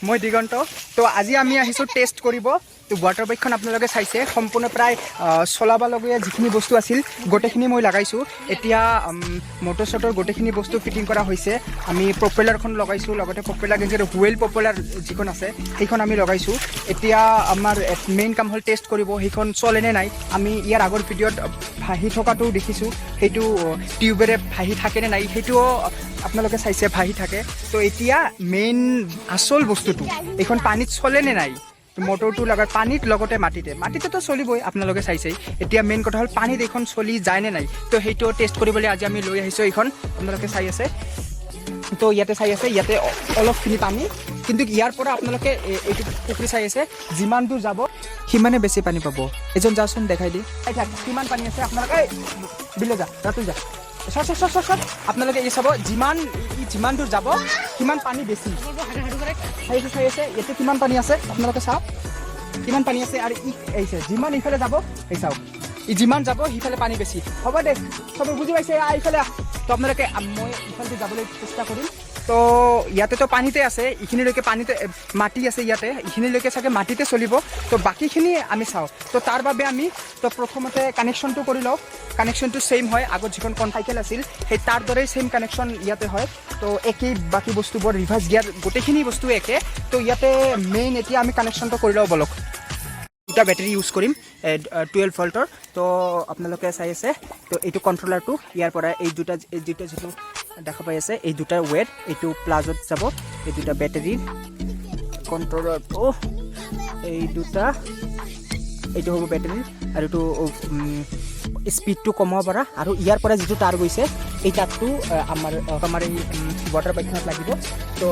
মই দিগন্ত তো আজি আমি আহিছো টেষ্ট কৰিব তো ওয়াটাৰ বাইকখন আপোনালোকে চাইছে সম্পূৰ্ণ প্ৰায় চলাবলগীয়া যিখিনি বস্তু আছিল গোটেইখিনি মই লগাইছো এতিয়া মোটৰ চটৰ গোটেইখিনি বস্তু ফিটিং কৰা হৈছে আমি প্ৰপেলাৰখন লগাইছো লগতে প্ৰপেলাৰ গেঞ্জৰ হুইল প্ৰপেলাৰ যিখন আছে সেইখন আমি লগাইছো এতিয়া আমাৰ মেইন কাম হল টেষ্ট কৰিব সেইখন চলে নে নাই আমি ইয়াৰ আগৰ ভিডিঅ'ত ভাহি থকাটো দেখিছো সেইটো টিউবেৰে ভাহি থাকে নে নাই সেইটো আপোনালোকে চাইছে ভাহি থাকে তো এতিয়া মেইন আসল বস্তুটো এখন পানীত চলে নে নাই মোটৰটো লগাই পানীত লগতে মাটিতে তো চলিবই আপোনালোকে চাইছে এতিয়া মেইন কথা হল পানীত এখন চলি যায় নে নাই তো সেইটো টেষ্ট কৰিবলৈ আজি আমি লৈ আহিছো এখন আপোনালোকে চাই আছে তো ইয়াতে চাই আছে ইয়াতে অলপখিনি পানী কিন্তু ইয়াৰ পৰা আপোনালোকে এইটো পুখুৰী চাই আছে যিমান দূৰ যাব সিমানে বেছি পানী পাব এজন যাচোন দেখাই দি কিমান পানী আছে আপোনালোকে বিলে যা ৰাতি যা সব আপোনালোকে এই চাব যিমান দূৰ যাব কিমান পানী বেছি চাই আছে ইয়াতে কিমান পানী আছে আপোনালোকে চাওক কিমান পানী আছে আৰু এইছে যিমান ইফালে যাব এই চাওক যিমান যাব সিফালে পানী বেছি হ'ব দে সবে বুজি পাইছে এইফালে তো আপোনালোকে মই ইফালে যাবলৈ চেষ্টা কৰিম তো ইয়াতে তো পানীতে আছে এইখিনিলৈকে পানীতে মাটি আছে ইয়াতে এইখিনিলৈকে চাগে মাটিতে চলিব তো বাকীখিনি আমি চাওঁ তো তাৰ বাবে আমি তো প্ৰথমতে কানেকশ্যনটো কৰি লওঁ কানেকশ্যনটো সেম হয় আগত যিখন কনচাইকেল আছিল সেই তাৰ দৰেই সেম কানেকশ্যন ইয়াতে হয় তো একেই বাকী বস্তুবোৰ ৰিভাৰ্ছ গিয়াৰ গোটেইখিনি বস্তু একে তো ইয়াতে মেইন এতিয়া আমি কানেকশ্যনটো কৰি লওঁ বলক দুটা বেটাৰী ইউজ কৰিম 12 ভল্টৰ তো আপোনালোকে চাই আছে তো এইটো কণ্ট্ৰলাৰটো ইয়াৰ পৰা এই দুটা যিটো দেখা পাই আছে এই দুটাৰ ৱেট এইটো প্লাজত যাব এই দুটা বেটাৰীৰ কণ্ট্ৰলাৰটো এই দুটা এইটো হ'ব বেটাৰী আৰু এইটো স্পীডটো কমাব পৰা আৰু ইয়াৰ পৰা যিটো তাৰ গৈছে এই তাৰটো আমাৰ এই ওয়াটাৰ বাইকখনত লাগিব তো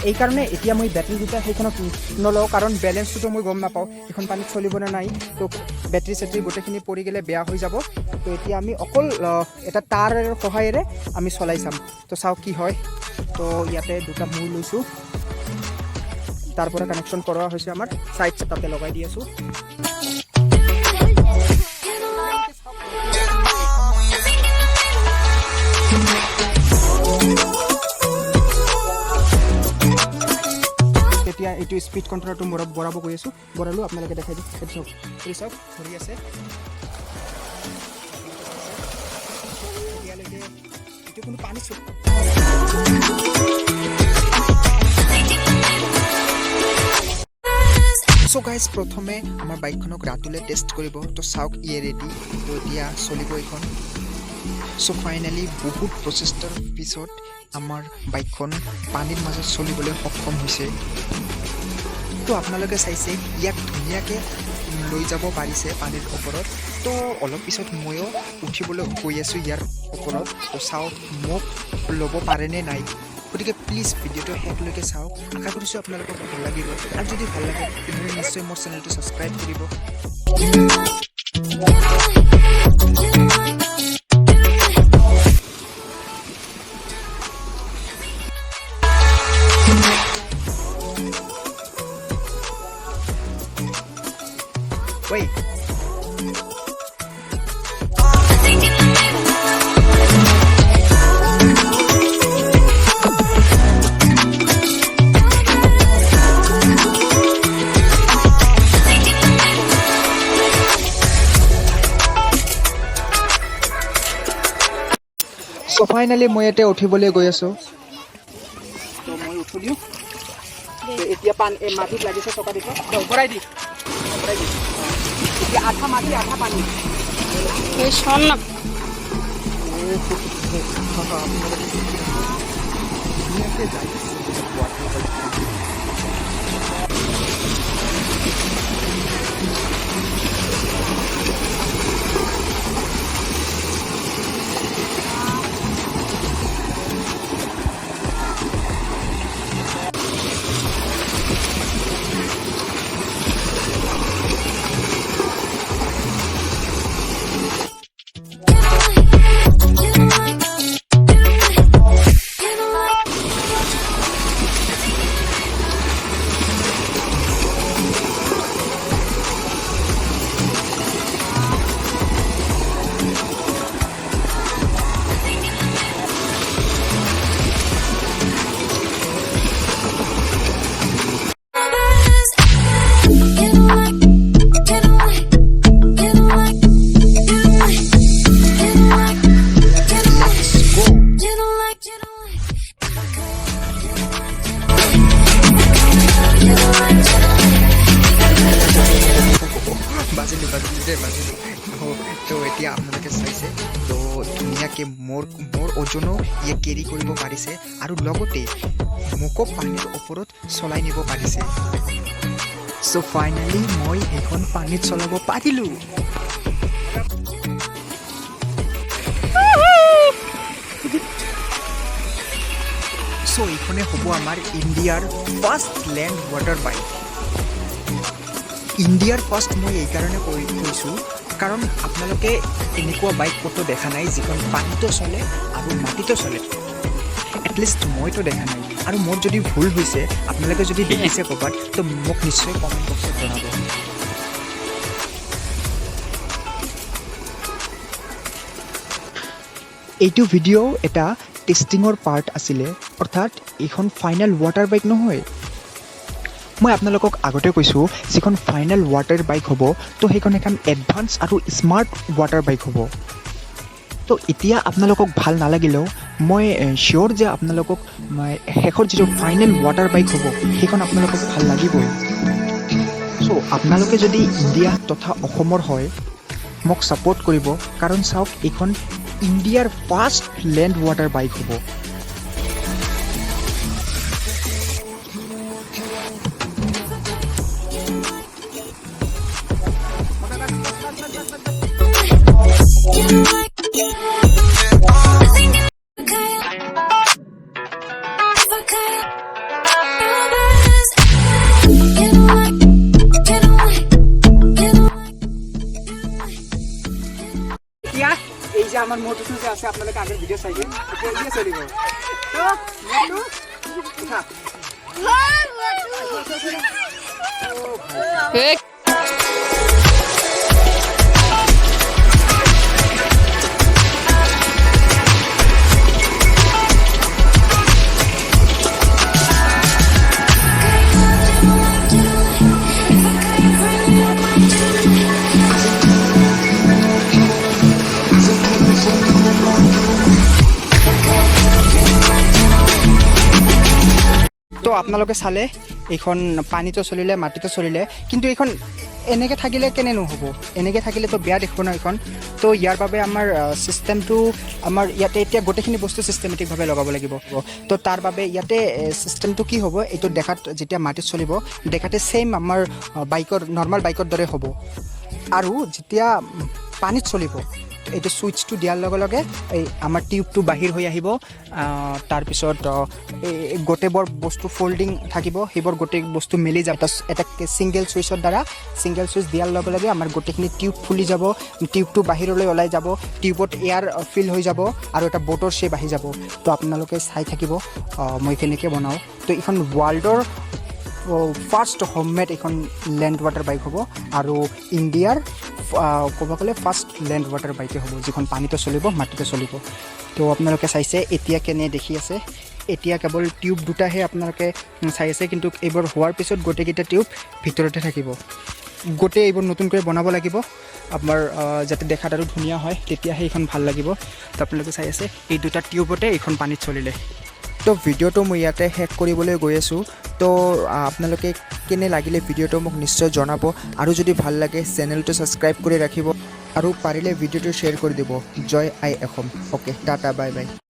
এই কাৰণে এতিয়া মই বেটাৰী দুটা সেইখনত নলওঁ কাৰণ বেলেঞ্চটো মই গম নাপাওঁ এখন পানীত চলিব নে নাই তো বেটাৰী চেটাৰী গোটেইখিনি পৰি গ'লে বেয়া হৈ যাব তো এতিয়া আমি অকল এটা তাৰৰ সহায়েৰে আমি চলাই চাম তো চাওক কি হয় তো ইয়াতে দুটা মূৰ লৈছোঁ তাৰ পৰা কানেকশ্যন কৰোৱা হৈছে আমাৰ সাইড তাতে লগাই দি আছোঁ এতিয়া এইটো স্পীড কণ্ট্ৰলাৰটো বঢ়াব গৈ আছোঁ বঢ়ালোঁ আপোনালোকে দেখাই দিওঁ এইটো চাওক ধৰি আছে এতিয়ালৈকে এইটো কোনো পানী সো গাইজ প্ৰথমে আমাৰ বাইকখনক ৰাতুলে টেষ্ট কৰিব তো চাওক ইয়ে ৰেডি তো এতিয়া চলিব এইখন সো ফাইনেলি বহুত প্ৰচেষ্টাৰ পিছত আমাৰ বাইকখন পানীৰ মাজত চলিবলৈ সক্ষম হৈছে তো আপোনালোকে চাইছে ইয়াক ধুনীয়াকৈ লৈ যাব পাৰিছে পানীৰ ওপৰত তো অলপ পিছত ময়ো উঠিবলৈ গৈ আছোঁ ইয়াৰ ওপৰত তো চাওক মোক ল'ব পাৰেনে নাই গতিকে প্লিজ ভিডিঅ'টো শেষলৈকে চাওক আশা কৰিছোঁ আপোনালোকক ভাল লাগিব আৰু যদি ভাল লাগে তেনেহ'লে নিশ্চয় মোৰ চেনেলটো ছাবস্ক্ৰাইব কৰিব Wait. So finally মই এতিয়া উঠিবলৈ গৈ আছোঁ তো মই উঠো দিওঁ এতিয়া মাটিত লাগিছে চকা দিছে ভৰাই দি এতিয়া আধা মাটি আধা পানী এই শোন না মোৰ ওজনো ইয়ে কেৰি কৰিব পাৰিছে আৰু লগতে মোকো পানীৰ ওপৰত চলাই নিব পাৰিছে। চ' ফাইনেলি মই এইখন পানীত চলাব পাৰিলোঁ। চ' এইখনে হ'ব আমাৰ ইণ্ডিয়াৰ ফাৰ্ষ্ট লেণ্ড ৱাটাৰ বাইক। ইণ্ডিয়াৰ ফাৰ্ষ্ট মই এইকাৰণে কৈছোঁ কাৰণ আপোনালোকে এনেকুৱা বাইক ক'তো দেখা নাই যিখন পানীতো চলে আৰু মাটিতো চলে। এটলিষ্ট মইতো দেখা নাই, আৰু মোৰ যদি ভুল হৈছে আপোনালোকে যদি দেখিছে ক'ৰবাত তো মোক নিশ্চয় কমেণ্ট বক্সত জনাব। এইটো ভিডিঅ' এটা টেষ্টিঙৰ পাৰ্ট আছিলে, অৰ্থাৎ এইখন ফাইনেল ৱাটাৰ বাইক নহয়। মই আপোনালোকক আগতে কৈছোঁ যিখন ফাইনেল ৱাটাৰ বাইক হ'ব তো সেইখন এখন এডভান্স আৰু স্মাৰ্ট ৱাটাৰ বাইক হ'ব। তো এতিয়া আপোনালোকক ভাল নালাগিলেও মই চিয়'ৰ যে আপোনালোকক শেষৰ যিটো ফাইনেল ৱাটাৰ বাইক হ'ব সেইখন আপোনালোকক ভাল লাগিবই। চ' আপোনালোকে যদি ইণ্ডিয়া তথা অসমৰ হয় মোক ছাপোৰ্ট কৰিব, কাৰণ চাওক এইখন ইণ্ডিয়াৰ ফাৰ্ষ্ট লেণ্ড ৱাটাৰ বাইক হ'ব। এতিয়া এই যে আমার মোটরসাইকেল যে আছে আপনাদের আগের ভিডিও চাইছেন এটা দিয়ে চলিব তো মোটু উঠা তো আপোনালোকে চালে এইখন পানীতো চলিলে মাটিতো চলিলে, কিন্তু এইখন এনেকৈ থাকিলে কেনে নহ'ব, এনেকৈ থাকিলেতো বেয়া দেখিব ন এইখন। তো ইয়াৰ বাবে আমাৰ ছিষ্টেমটো আমাৰ ইয়াতে এতিয়া গোটেইখিনি বস্তু ছিষ্টেমেটিকভাৱে লগাব লাগিব। তো তাৰ বাবে ইয়াতে ছিষ্টেমটো কি হ'ব, এইটো দেখাত যেতিয়া মাটিত চলিব দেখাতে ছেইম আমাৰ বাইকৰ নৰ্মেল বাইকৰ দৰে হ'ব, আৰু যেতিয়া পানীত চলিব এইটো ছুইচটো দিয়াৰ লগে লগে এই আমাৰ টিউবটো বাহিৰ হৈ আহিব। তাৰপিছত গোটেইবোৰ বস্তু ফল্ডিং থাকিব, সেইবোৰ গোটেই বস্তু মিলি যাব এটা ছিংগল ছুইচৰ দ্বাৰা। ছিংগল ছুইচ দিয়াৰ লগে লগে আমাৰ গোটেইখিনি টিউব ফুলি যাব, টিউবটো বাহিৰলৈ ওলাই যাব, টিউবত এয়াৰ ফিল হৈ যাব আৰু এটা বটৰ শ্বেপ আহি যাব। তো আপোনালোকে চাই থাকিব মই কেনেকৈ বনাওঁ। তো এইখন ৱৰ্ল্ডৰ ফাৰ্ষ্ট হোমমেড এইখন লেণ্ড ৱাটাৰ বাইক হ'ব, আৰু ইণ্ডিয়াৰ ক'ব গ'লে ফাৰ্ষ্ট লেণ্ড ৱাটাৰ বাইকে হ'ব যিখন পানীতে চলিব মাটিতে চলিব। তো আপোনালোকে চাইছে এতিয়া কেনে দেখি আছে, এতিয়া কেৱল টিউব দুটাহে আপোনালোকে চাই আছে, কিন্তু এইবোৰ হোৱাৰ পিছত গোটেইকেইটা টিউব ভিতৰতে থাকিব। গোটেই এইবোৰ নতুনকৈ বনাব লাগিব আপোনাৰ যাতে দেখাত আৰু ধুনীয়া হয়, তেতিয়াহে এইখন ভাল লাগিব। তো আপোনালোকে চাই আছে এই দুটা টিউবতে এইখন পানীত চলিলে। তো ভিডিঅ'টো মই ইয়াতে শেষ কৰিবলৈ গৈ আছোঁ। তো আপোনালোকে কেনে লাগিলে ভিডিঅ'টো মোক নিশ্চয় জনাব, আৰু যদি ভাল লাগে চেনেলটো ছাবস্ক্ৰাইব কৰি ৰাখিব, আৰু পাৰিলে ভিডিঅ'টো শ্বেয়াৰ কৰি দিব। জয় আই অসম। অ'কে, টাটা, বাই বাই।